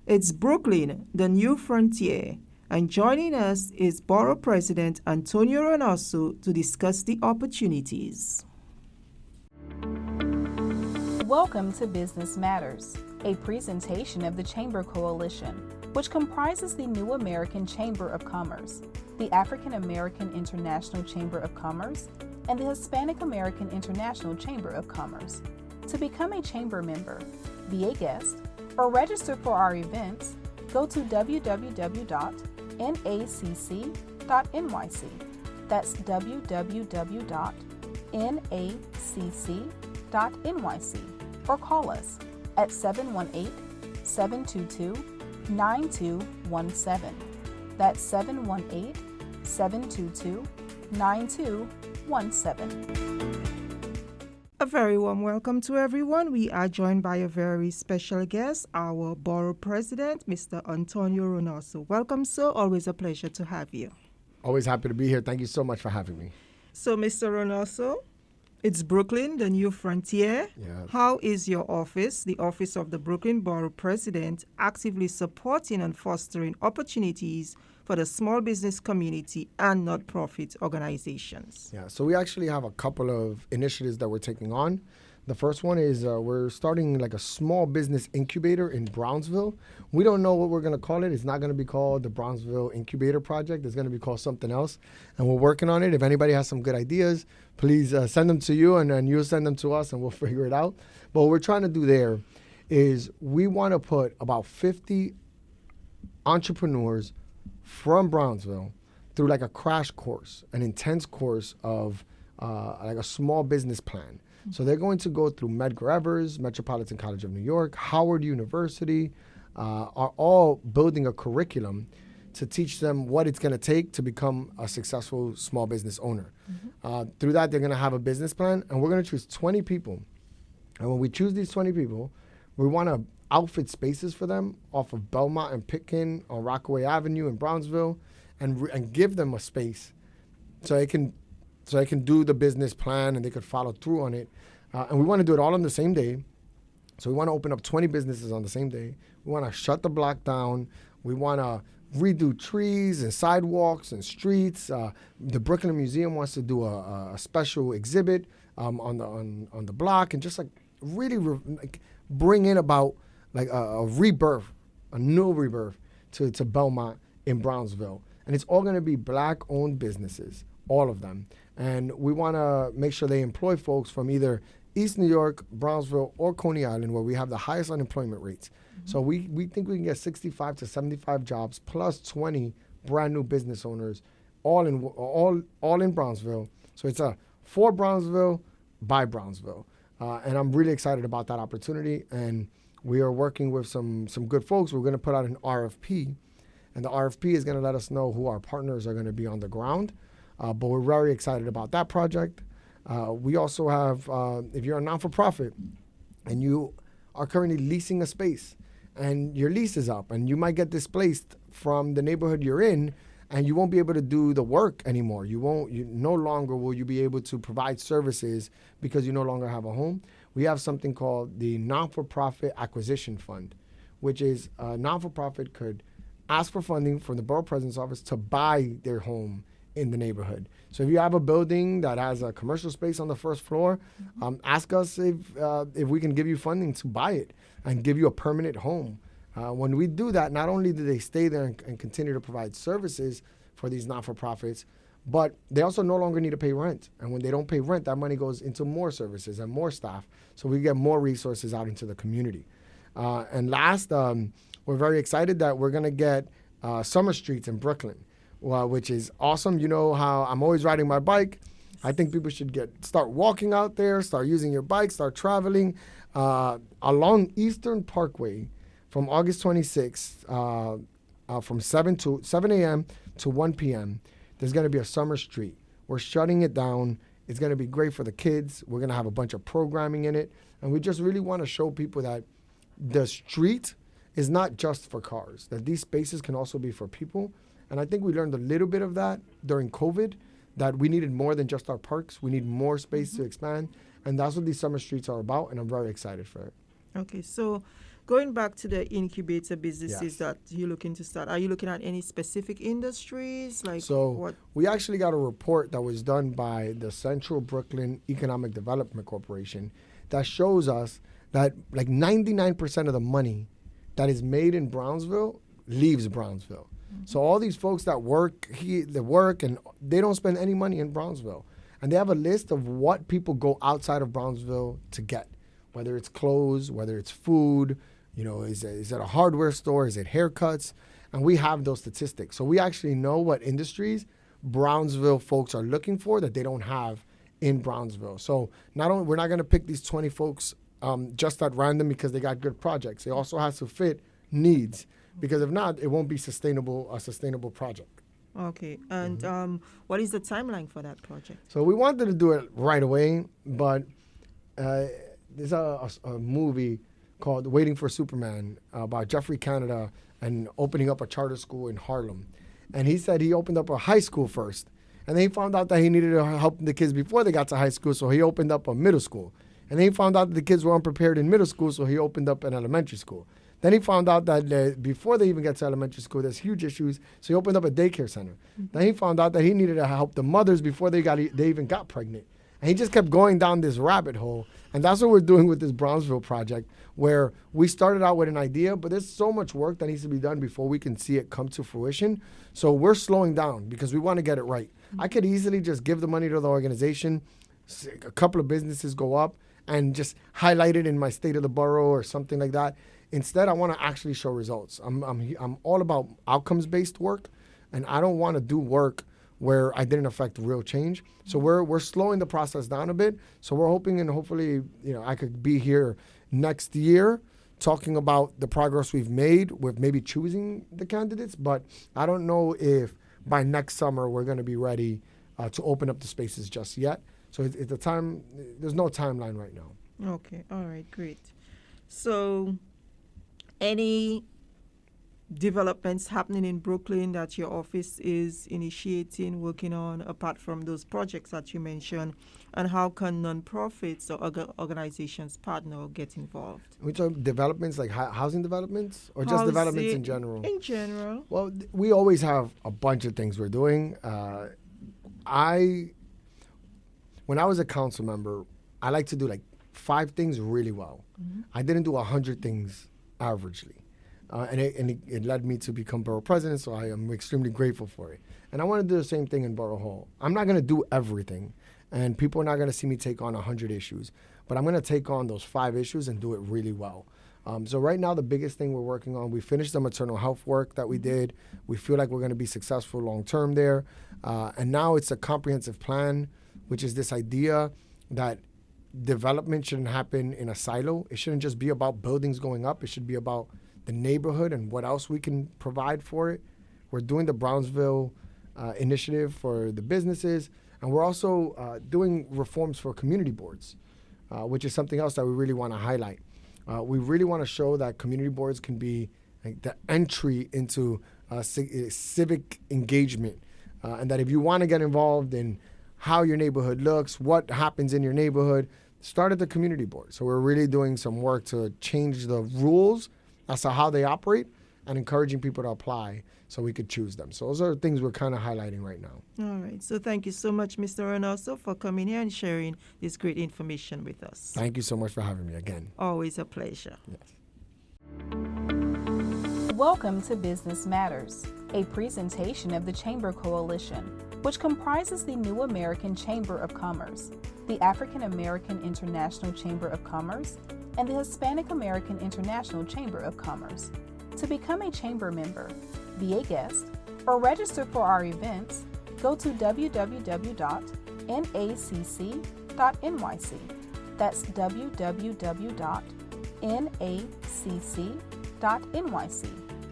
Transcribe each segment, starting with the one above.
It's Brooklyn, the new frontier. And joining us is Borough President Antonio Reynoso to discuss the opportunities. Welcome to Business Matters, a presentation of the Chamber Coalition, which comprises the New American Chamber of Commerce, the African American International Chamber of Commerce, and the Hispanic American International Chamber of Commerce. To become a chamber member, be a guest, or register for our events, go to www.nacc.nyc. That's www.nacc.nyc, or call us at 718-722-9217. That's 718-722-9217. A very warm welcome to everyone. We are joined by a very special guest, our Borough President, Mr. Antonio Reynoso. Welcome, sir. Always a pleasure to have you. Always happy to be here. Thank you so much for having me. So, Mr. Reynoso, it's Brooklyn, the new frontier. Yeah. How is your office, the Office of the Brooklyn Borough President, actively supporting and fostering opportunities for the small business community and not-profit organizations? Yeah, so we actually have a couple of initiatives that we're taking on. The first one is we're starting like a small business incubator in Brownsville. We don't know what we're going to call it. It's not going to be called the Brownsville Incubator Project. It's going to be called something else. And we're working on it. If anybody has some good ideas, please send them to you, and then you'll send them to us, and we'll figure it out. But what we're trying to do there is we want to put about 50 entrepreneurs from Brownsville through like a crash course, an intense course of like a small business plan. So they're going to go through Medgar Evers, Metropolitan College of New York, Howard University, are all building a curriculum to teach them what it's going to take to become a successful small business owner. Through that, they're going to have a business plan, and we're going to choose 20 people. And when we choose these 20 people, we want to outfit spaces for them off of Belmont and Pitkin on Rockaway Avenue in Brownsville, and give them a space so they can do the business plan and they could follow through on it. And we want to do it all on the same day. So we want to open up 20 businesses on the same day. We want to shut the block down. We want to redo trees and sidewalks and streets. The Brooklyn Museum wants to do a special exhibit on the block, and just like really bring in about like a rebirth, a new rebirth to Belmont in Brownsville. And it's all going to be Black-owned businesses, all of them. And we want to make sure they employ folks from either East New York, Brownsville, or Coney Island, where we have the highest unemployment rates. So we think we can get 65 to 75 jobs plus 20 brand new business owners, all in Brownsville. So it's a for Brownsville, by Brownsville. And I'm really excited about that opportunity. And we are working with some good folks. We're going to put out an RFP. And the RFP is going to let us know who our partners are going to be on the ground. But we're very excited about that project. We also have, if you're a non-for-profit and you are currently leasing a space and your lease is up and you might get displaced from the neighborhood you're in, and you won't be able to do the work anymore. No longer will you be able to provide services because you no longer have a home. We have something called the Non-for-Profit Acquisition Fund, which is a non-for-profit could ask for funding from the Borough President's Office to buy their home in the neighborhood. So if you have a building that has a commercial space on the first floor, ask us if we can give you funding to buy it and give you a permanent home. When we do that, not only do they stay there and continue to provide services for these not-for-profits, but they also no longer need to pay rent. And when they don't pay rent, that money goes into more services and more staff. So we get more resources out into the community. And last, we're very excited that we're going to get Summer Streets in Brooklyn, which is awesome. You know how I'm always riding my bike. I think people should start walking out there, start using your bike, start traveling along Eastern Parkway from August 26th, from 7 a.m. to 1 p.m. There's going to be a Summer Street. We're shutting it down. It's going to be great for the kids. We're going to have a bunch of programming in it. And we just really want to show people that the street is not just for cars, that these spaces can also be for people. And I think we learned a little bit of that during COVID, that we needed more than just our parks. We need more space to expand. And that's what these Summer Streets are about. And I'm very excited for it. Okay, so Going back to the incubator businesses Yes. that you're looking to start, are you looking at any specific industries? Like So what? we actually got a report that was done by the Central Brooklyn Economic Development Corporation that shows us that like 99% of the money that is made in Brownsville leaves Brownsville. So all these folks that work here, they work and they don't spend any money in Brownsville. And they have a list of what people go outside of Brownsville to get, whether it's clothes, whether it's food, is it a hardware store, is it haircuts? And we have those statistics. So we actually know what industries Brownsville folks are looking for that they don't have in Brownsville. So we're not going to pick these 20 folks just at random because they got good projects. It also has to fit needs, because if not, it won't be a sustainable project. Okay. And what is the timeline for that project? So we wanted to do it right away, but there's a movie called Waiting for Superman about Jeffrey Canada and opening up a charter school in Harlem. And he said he opened up a high school first. And then he found out that he needed to help the kids before they got to high school, so he opened up a middle school. And then he found out that the kids were unprepared in middle school, so he opened up an elementary school. Then he found out that before they even get to elementary school, there's huge issues, so he opened up a daycare center. Mm-hmm. Then he found out that he needed to help the mothers before they even got pregnant. And he just kept going down this rabbit hole. And that's what we're doing with this Brownsville project, where we started out with an idea, but there's so much work that needs to be done before we can see it come to fruition. So we're slowing down because we want to get it right. Mm-hmm. I could easily just give the money to the organization, a couple of businesses go up, and just highlight it in my state of the borough or something like that. Instead, I want to actually show results. I'm all about outcomes-based work, and I don't want to do work where I didn't affect real change. So we're slowing the process down a bit. So we're hoping, and hopefully, I could be here next year talking about the progress we've made with maybe choosing the candidates. But I don't know if by next summer we're going to be ready to open up the spaces just yet. So it's the time. There's no timeline right now. Okay. All right. Great. So, any developments happening in Brooklyn that your office is initiating, working on, apart from those projects that you mentioned, and how can nonprofits or organizations partner or get involved? We talk developments like housing developments, or just developments in general? In general. Well, we always have a bunch of things we're doing. When I was a council member, I like to do like 5 things really well. Mm-hmm. I didn't do 100 things averagely. And it led me to become borough president, so I am extremely grateful for it. And I want to do the same thing in Borough Hall. I'm not going to do everything, and people are not going to see me take on 100 issues, but I'm going to take on those 5 issues and do it really well. So right now, the biggest thing we're working on, we finished the maternal health work that we did. We feel like we're going to be successful long-term there. And now it's a comprehensive plan, which is this idea that development shouldn't happen in a silo. It shouldn't just be about buildings going up. It should be about the neighborhood and what else we can provide for it. We're doing the Brownsville initiative for the businesses, and we're also doing reforms for community boards, which is something else that we really want to highlight. We really want to show that community boards can be like the entry into civic engagement, and that if you want to get involved in how your neighborhood looks, what happens in your neighborhood, start at the community board. So we're really doing some work to change the rules as to how they operate and encouraging people to apply so we could choose them. So those are things we're kind of highlighting right now. All right. So thank you so much, Mr. Reynoso, for coming here and sharing this great information with us. Thank you so much for having me again. Always a pleasure. Yes. Welcome to Business Matters, a presentation of the Chamber Coalition, which comprises the New American Chamber of Commerce, the African American International Chamber of Commerce, and the Hispanic American International Chamber of Commerce. To become a chamber member, be a guest, or register for our events, go to www.nacc.nyc. That's www.nacc.nyc,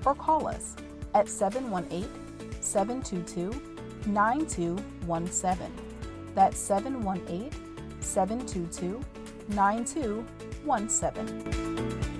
or call us at 718-722-9217. That's 718-722-9217.